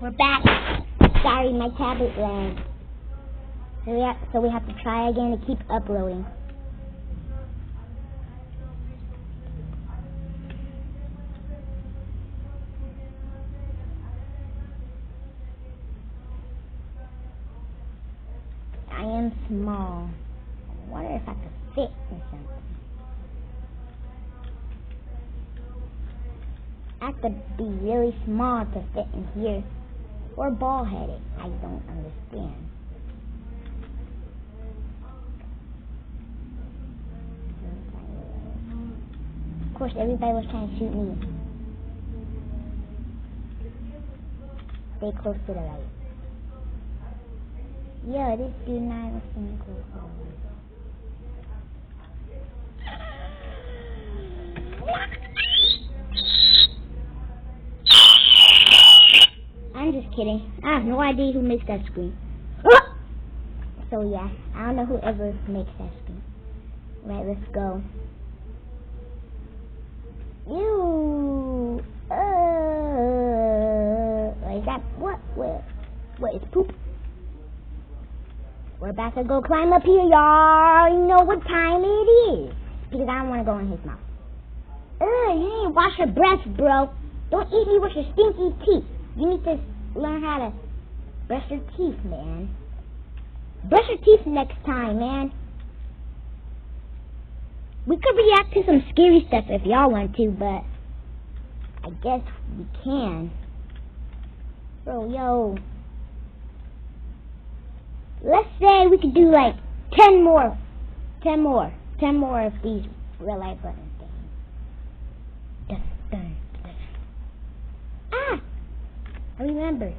We're back. Sorry, my tablet lagged. So we have to try again to keep uploading. I am small. I wonder if I could fit in something. I have to be really small to fit in here. Or bald-headed. I don't understand. Of course, everybody was trying to shoot me. Stay close to the light. Yo, this dude and I was staying close to the light. I'm just kidding. I have no idea who makes that screen. So yeah, I don't know whoever makes that screen. Right, let's go. Ew. Is that what? What is poop? We're about to go climb up here, y'all. You know what time it is. Because I don't want to go in his mouth. You ain't wash your breath, bro. Don't eat me with your stinky teeth. You need to learn how to brush your teeth, man. Brush your teeth next time, man. We could react to some scary stuff if y'all want to, but I guess we can. Bro, yo. Let's say we could do like 10 more of these real life buttons. Dun, dun, dun. Ah! I remember.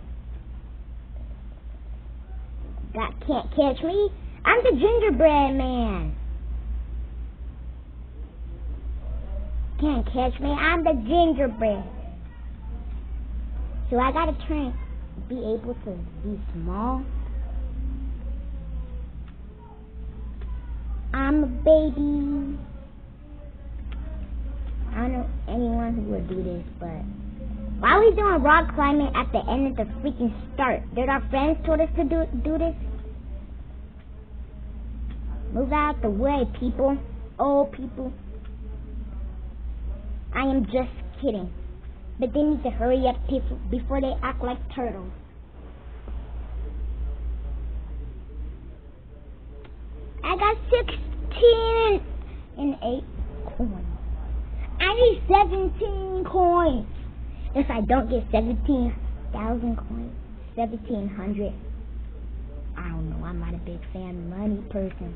Can't catch me. I'm the gingerbread man. Can't catch me. I'm the gingerbread. So I gotta be able to be small. I'm a baby. I don't know anyone who would do this, but why are we doing rock climbing at the end of the freaking start? Did our friends told us to do this? Move out the way, people. Oh, people. I am just kidding. But they need to hurry up before they act like turtles. I got 16 and 8 coins. I need 17 coins. If I don't get 17,000 coins, 1,700, I don't know, I'm not a big fan money person.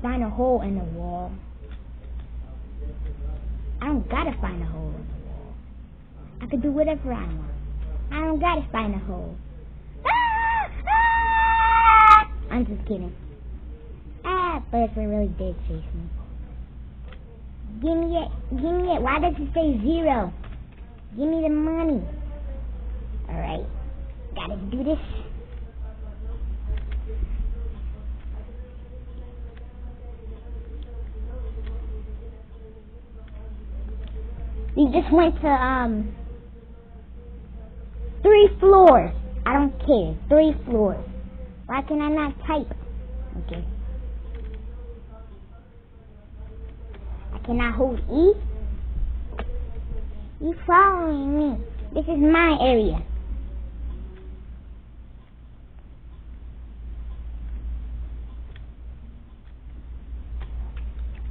Find a hole in the wall. I don't gotta find a hole in the wall. I could do whatever I want. I don't gotta find a hole. I'm just kidding. But it really did chase me. Give me it. Why does it say 0? Give me the money. Alright. Gotta do this. We just went to 3 floors. I don't care. 3 floors. Why can I not type? Okay. I cannot hold E. You following me? This is my area.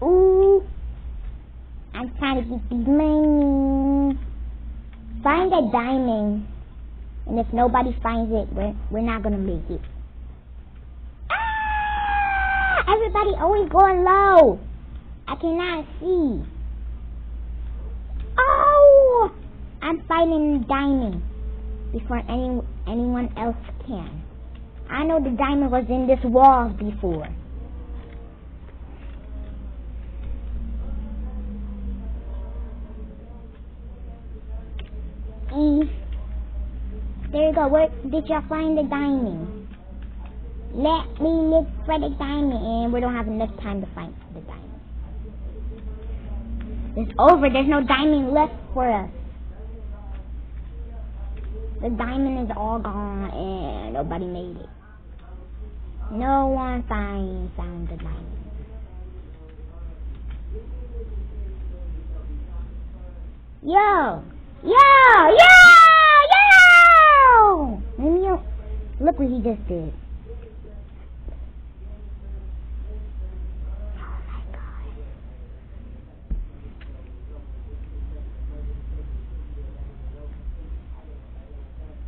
Ooh. I'm trying to get these money. Find a diamond. And if nobody finds it, we're not gonna make it. Ah! Everybody always going low. I cannot see. Oh! I'm finding a diamond before anyone else can. I know the diamond was in this wall before. There you go. Where did y'all find the diamond? Let me look for the diamond, and we don't have enough time to find the diamond. It's over. There's no diamond left for us. The diamond is all gone and nobody made it. No one found the diamond. Yo! Look what he just did. Oh my god.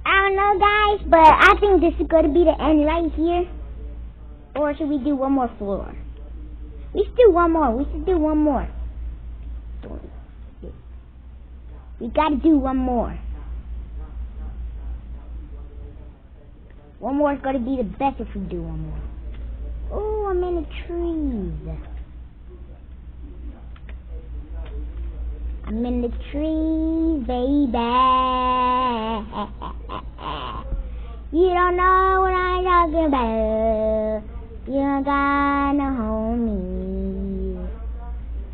I don't know, guys, but I think this is going to be the end right here. Or should we do one more floor? We should do one more. We gotta do one more. One more is gonna be the best if we do one more. Oh, I'm in the trees. I'm in the trees, baby. You don't know what I'm talking about. You don't got no homie.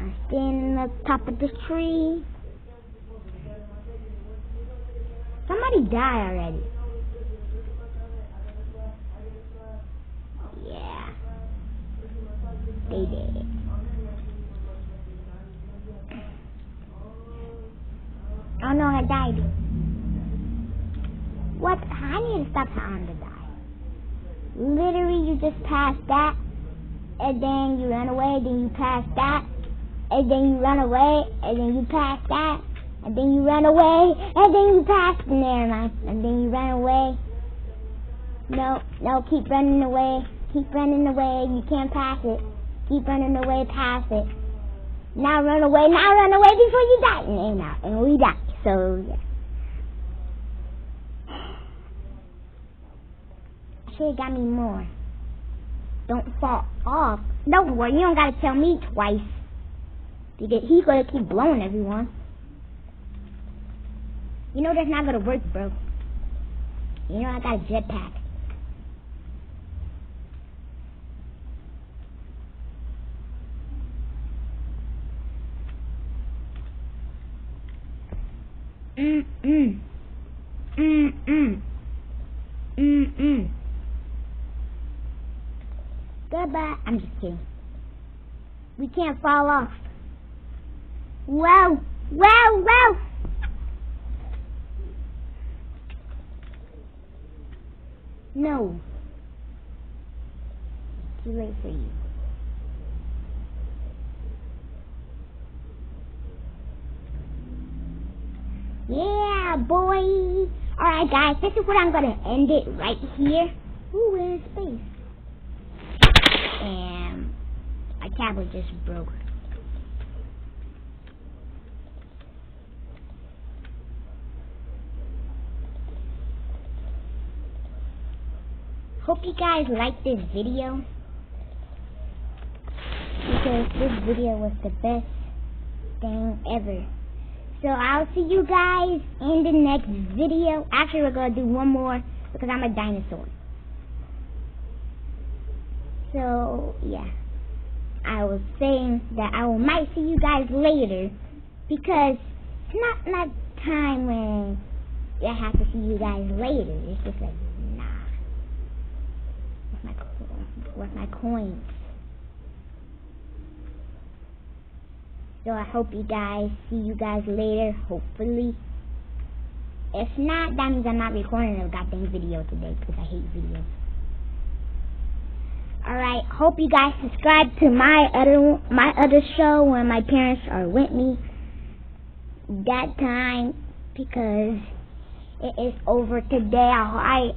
I'm standing on top of this tree. Somebody died already. Yeah. They did. Oh no, I died. What? I need to stop trying to die. Literally, you just pass that, and then you run away, then you pass that, and then you run away, and then you pass that. And then you run away, and then you pass the never and then you run away. No, keep running away. You can't pass it. Keep running away, pass it. Now run away before you die. And we die. So, yeah. Should've got me more. Don't fall off. Don't worry, you don't gotta tell me twice. Because he's gonna keep blowing everyone. You know that's not gonna work, bro. You know I got a jetpack. Goodbye. I'm just kidding. We can't fall off. Wow. No. It's too late for you. Yeah, boy. Alright, guys. This is what I'm going to end it right here. Ooh, we're in space. And my tablet just broke. Hope you guys like this video, because this video was the best thing ever. So I'll see you guys in the next video. Actually, we're going to do one more because I'm a dinosaur. So, yeah. I was saying that I might see you guys later, because it's not that time when I have to see you guys later. It's just like, nah. What's my coins? So I hope you guys see you guys later, hopefully. If not, that means I'm not recording a goddamn video today, because I hate videos. Alright, hope you guys subscribe to my other show when my parents are with me that time, because it is over today.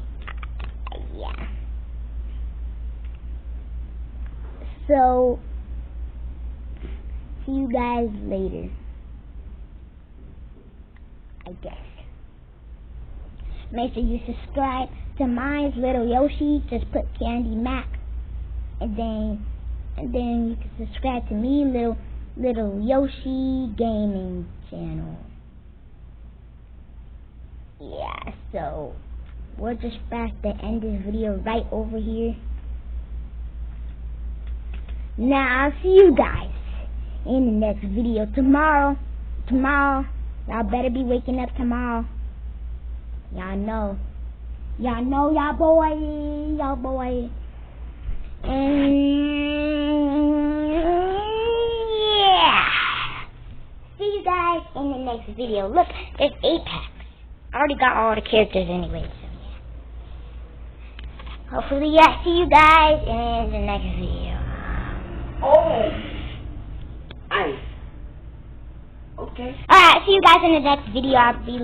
Yeah. So, see you guys later, I guess. Make sure you subscribe to my little Yoshi. Just put Candy Mac, and then you can subscribe to me, little Yoshi gaming channel. Yeah, so we're just about to end this video right over here. Now I'll see you guys in the next video tomorrow. Y'all better be waking up tomorrow. Y'all know. Y'all know y'all boy. Y'all boy. And yeah. See you guys in the next video. Look, there's 8 packs. I already got all the characters anyway, so yeah. Hopefully, yeah, see you guys in the next video. Oh! Ice. Okay. Alright, see you guys in the next video. I'll be